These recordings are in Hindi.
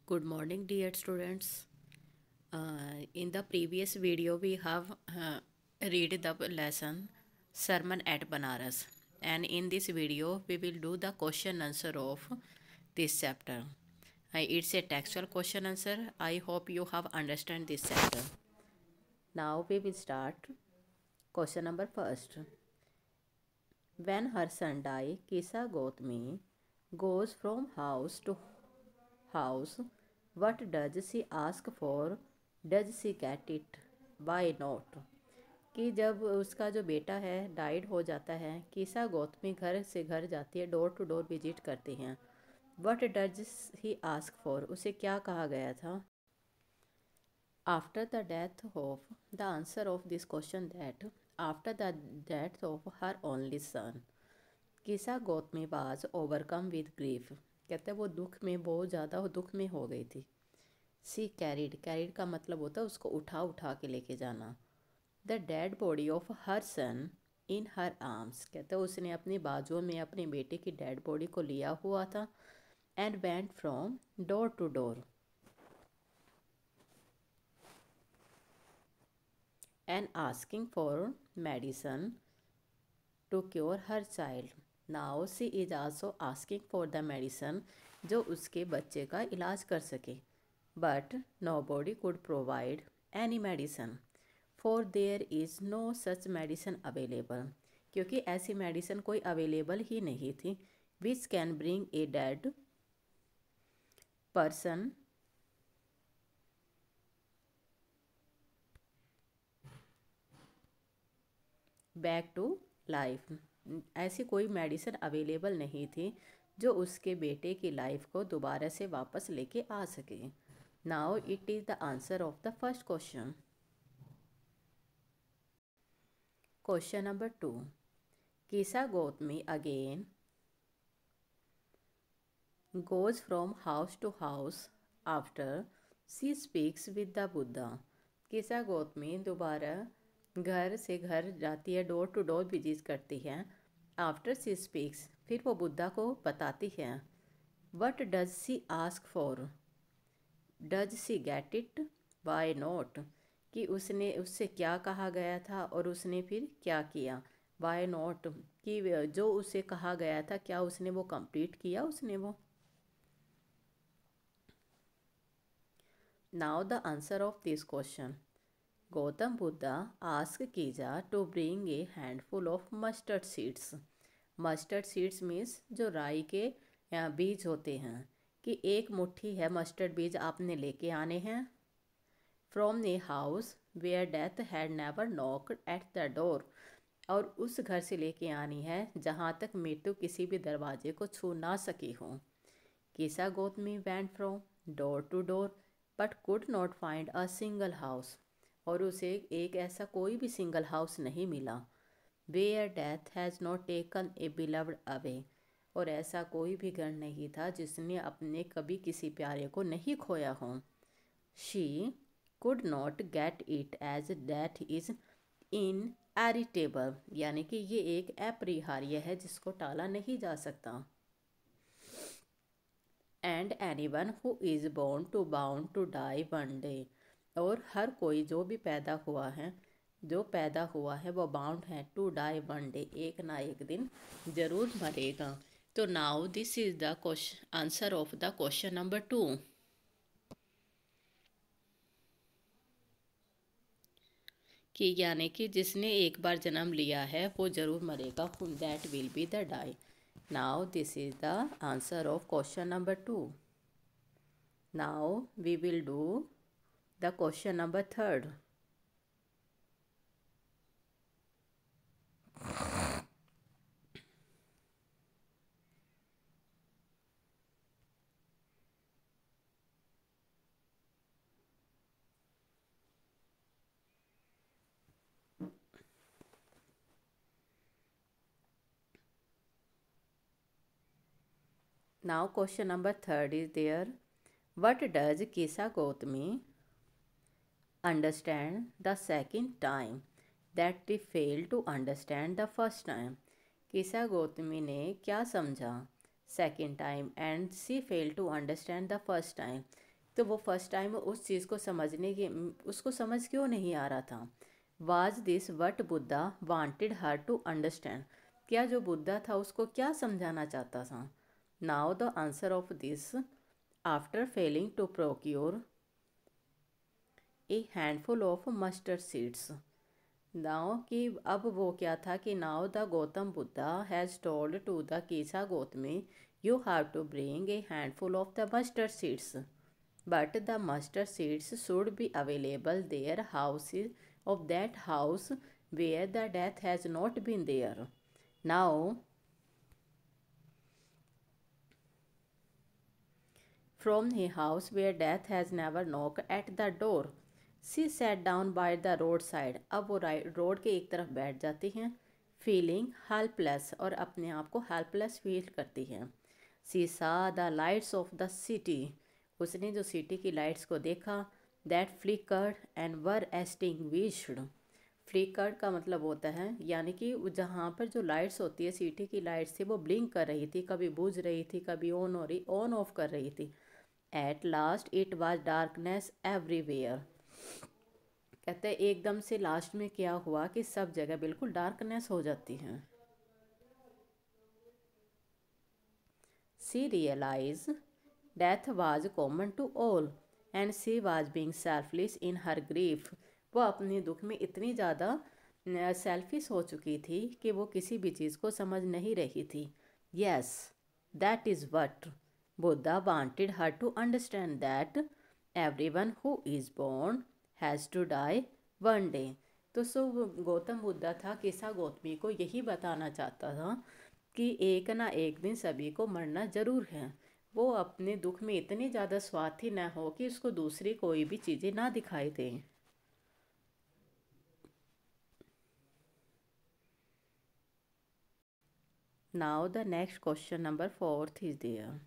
Good morning, dear students. In the previous video, we have read the lesson Sermon at Banaras, and in this video, we will do the question answer of this chapter. It's a textual question answer. I hope you have understand this chapter. Now we will start question number first. When her son died, Kisa Gotami goes from house to house. What does she ask for? Does she get it? Why not? कि जब उसका जो बेटा है डाइड हो जाता है, कीसा गौतमी घर से घर जाती है, डोर टू डोर विजिट करती हैं. What does he ask for, उसे क्या कहा गया था? After the death of, the answer of this question that after the death of her only son, कीसा Gautami was overcome with grief. कहते हैं वो दुख में, बहुत ज़्यादा दुख में हो गई थी. सी कैरिड, कैरिड का मतलब होता है उसको उठा उठा के लेके जाना. The dead body of her son in her arms, कहते हैं उसने अपनी बाजुओं में अपने बेटे की डेड बॉडी को लिया हुआ था. And went from door to door and asking for medicine to cure her child. Now she is also asking for the medicine, जो उसके बच्चे का इलाज कर सके. But nobody could provide any medicine, for there is no such medicine available, क्योंकि ऐसी मेडिसन कोई अवेलेबल ही नहीं थी. Which can bring a dead person back to life. ऐसी कोई मेडिसिन अवेलेबल नहीं थी जो उसके बेटे की लाइफ को दोबारा से वापस लेके आ सके. Now it is the answer of the first question. Question number 2. कीसा Gautami again goes from house to house after she speaks with the Buddha. कीसा Gautami दोबारा घर से घर जाती है, डोर टू डोर विजिट करती है. आफ्टर सी स्पीक्स, फिर वो बुद्धा को बताती है. What does she ask for? Does she get it? Why not, कि उसने उससे क्या कहा गया था और उसने फिर क्या किया. वाई नॉट, कि जो उसे कहा गया था क्या उसने वो कंप्लीट किया, उसने वो. Now the answer of this question. Gautam Buddha asked Kija to bring a handful of mustard seeds. Mustard seeds means जो राई के बीज होते हैं, कि एक मुट्ठी है मस्टर्ड बीज आपने लेके आने हैं. From a house where death had never knocked at the door, और उस घर से लेके आनी है जहाँ तक मृत्यु किसी भी दरवाजे को छू ना सकी हो. Kisa Gotami went from door to door but could not find a single house, और उसे एक ऐसा कोई भी सिंगल हाउस नहीं मिला. Where death has not taken a beloved away, और ऐसा कोई भी घर नहीं था जिसने अपने कभी किसी प्यारे को नहीं खोया हो. She could not get it as death is inevitable, यानी कि ये एक अपरिहार्य है जिसको टाला नहीं जा सकता. And anyone who is born to bound to die one day, और हर कोई जो भी पैदा हुआ है, जो पैदा हुआ है वो बाउंड है टू डाई वन डे, एक ना एक दिन ज़रूर मरेगा. तो now this is the question answer of the question number 2. कि यानी कि जिसने एक बार जन्म लिया है वो ज़रूर मरेगा. That will be the die. Now this is the answer of question number 2. Now we will do the question number 3. Now question number 3 is there. What does Kisa Gotami understand the second time that they failed to understand the first time? Kisa Gotami ने क्या समझा second time and she fail to understand the first time, तो वो फर्स्ट टाइम उस चीज़ को समझने की उसको समझ क्यों नहीं आ रहा था। Was this what Buddha wanted her to understand, क्या जो बुद्धा था उसको क्या समझाना चाहता था। Now the answer of this, after failing to procure a handful of mustard seeds. Now कि अब वो क्या था कि now the Gautam Buddha has told to the Kisa Gautami you have to bring a handful of the mustard seeds, but the mustard seeds should be available their houses of that house where the death has not been there. Now, from a house where death has never knocked at the door, she sat down by the roadside. अब वो रोड के एक तरफ बैठ जाती हैं, फीलिंग हेल्पलेस, और अपने आप को हेल्पलेस फील करती हैं। सी सा the lights off the city, उसने जो सिटी की लाइट्स को देखा, that flickered and were extinguished. Flickered का मतलब होता है यानी कि जहाँ पर जो लाइट्स होती है सिटी की लाइट्स थी वो ब्लिंक कर रही थी, कभी बुझ रही थी, कभी ऑन ऑफ कर रही थी। At last it was darkness everywhere, कहते हैं एकदम से लास्ट में क्या हुआ कि सब जगह बिल्कुल डार्कनेस हो जाती है। She realise death was common to all and she was being selfless in her grief. वो अपने दुख में इतनी ज़्यादा सेल्फिश हो चुकी थी कि वो किसी भी चीज़ को समझ नहीं रही थी। Yes, that is what Buddha wanted her to understand, that everyone who is born has to die one day. तो सो गौतम बुद्धा था किसा गौतमी को यही बताना चाहता था कि एक ना एक दिन सभी को मरना ज़रूर है। वो अपने दुख में इतनी ज़्यादा स्वार्थी न हो कि उसको दूसरी कोई भी चीज़ें ना दिखाई दें। Now the next question number 4 is there.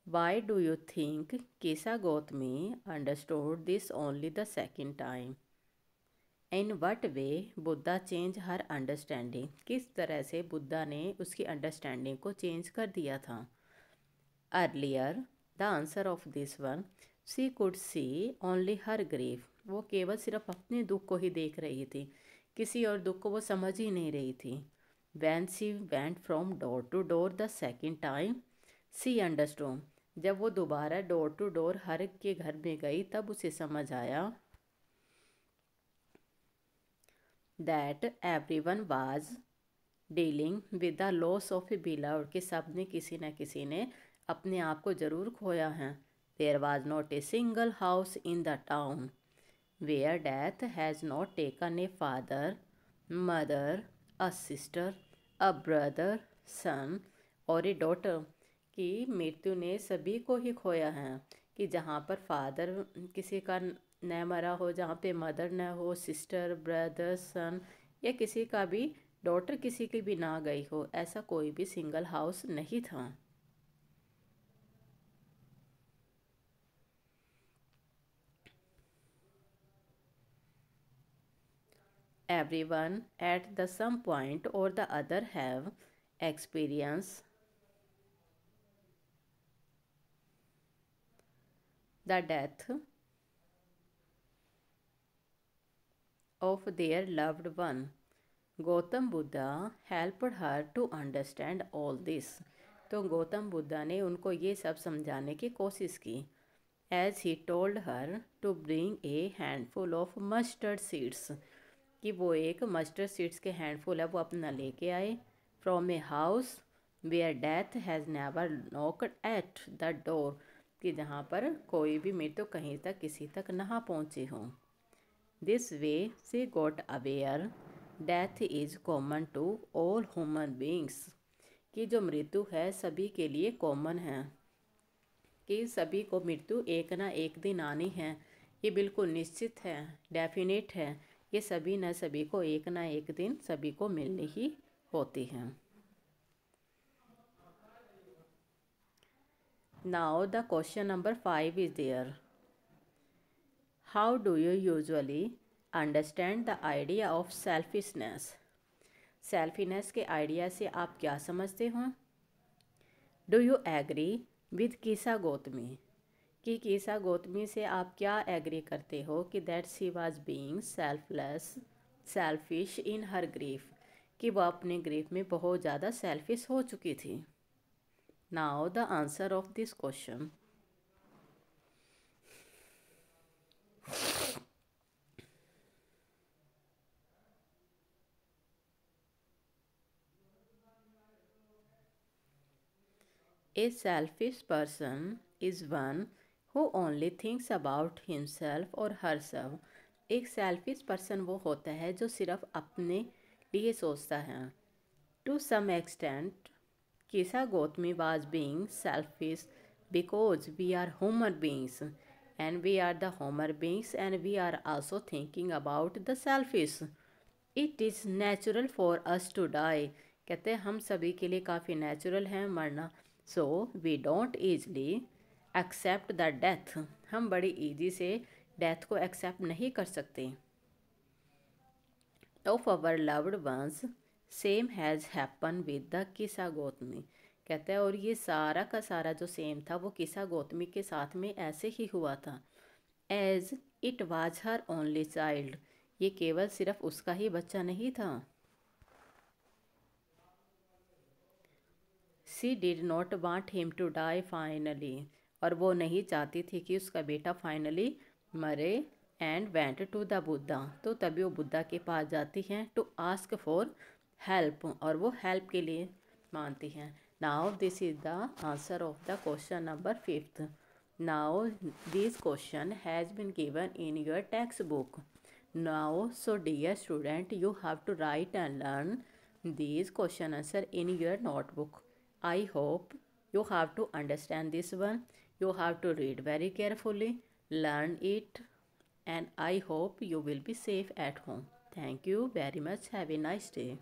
Why do you think Kesa Gautami understood this only the second time? In what way Buddha change her understanding, किस तरह से बुद्धा ने उसकी अंडरस्टैंडिंग को चेंज कर दिया था। Earlier the answer of this one, she could see only her grief, वो केवल सिर्फ अपने दुख को ही देख रही थी, किसी और दुख को वो समझ ही नहीं रही थी। When she went from door to door the second time she understood, जब वो दोबारा डोर टू डोर हर एक के घर में गई तब उसे समझ आया that everyone was dealing with the loss of A beloved, कि सब ने किसी न किसी ने अपने आप को ज़रूर खोया है। There was not a single house in the town where death has not taken a father, mother, a sister, a brother, son और ए डॉटर, कि मृत्यु ने सभी को ही खोया है, कि जहाँ पर फादर किसी का न मरा हो, जहाँ पे मदर न हो, सिस्टर, ब्रदर, सन, या किसी का भी डॉटर किसी की भी ना गई हो, ऐसा कोई भी सिंगल हाउस नहीं था। Everyone at the some point or the other have experienced the death of their loved one. Gautam Buddha helped her to understand all this. तो गौतम बुद्धा ने उनको ये सब समझाने की कोशिश की। As he told her to bring a handful of mustard seeds, कि वो एक मस्टर्ड सीड्स के हैंडफुल है वो अपना लेके आए। From a house where death has never knocked at the door, कि जहाँ पर कोई भी मृत्यु कहीं तक किसी तक ना पहुँचे हों। This way she got aware death is common to all human beings, कि जो मृत्यु है सभी के लिए कॉमन है, कि सभी को मृत्यु एक ना एक दिन आनी है, ये बिल्कुल निश्चित है, डेफिनेट है, ये सभी न सभी को एक ना एक दिन सभी को मिलनी ही होती है। Now the question number 5 is there. How do you usually understand the idea of selfishness? Selfishness के आइडिया से आप क्या समझते हो? डू यू एग्री विद किसा गौतमी, कि किसा गौतमी से आप क्या एग्री करते हो कि that she was being selfless selfish in her grief, कि वह अपने ग्रीफ में बहुत ज़्यादा सेल्फिश हो चुकी थी। Now the answer of this question. A selfish person is one who only thinks about himself or herself. एक सेल्फिश पर्सन वो होता है जो सिर्फ अपने लिए सोचता है। To some extent Kisa Gautami was being selfish because we are human beings and we are the human beings and we are also thinking about the selfish. It is natural for us to die. कहते हैं हम सभी के लिए काफ़ी नेचुरल है मरना। So we don't easily accept the death, हम बड़ी ईजी से डेथ को एक्सेप्ट नहीं कर सकते। Of our loved ones same has happen with the किसा गौतमी, कहते हैं और ये सारा का सारा जो सेम था वो किसा गौतमी के साथ में ऐसे ही हुआ था। As it was her only child, ये केवल सिर्फ उसका ही बच्चा नहीं था। She did not want him to die finally, और वो नहीं चाहती थी कि उसका बेटा फाइनली मरे। And went to the Buddha, तो तभी वो बुद्धा के पास जाती हैं टू आस्क फॉर हेल्प, और वो हेल्प के लिए मानती हैं। Now this is the answer of the question number 5th। Now this question has been given in your textbook. Now so dear student, you have to write and learn these question answer in your notebook. I hope you have to understand this one. You have to read very carefully, learn it, and I hope you will be safe at home. Thank you very much. Have a nice day.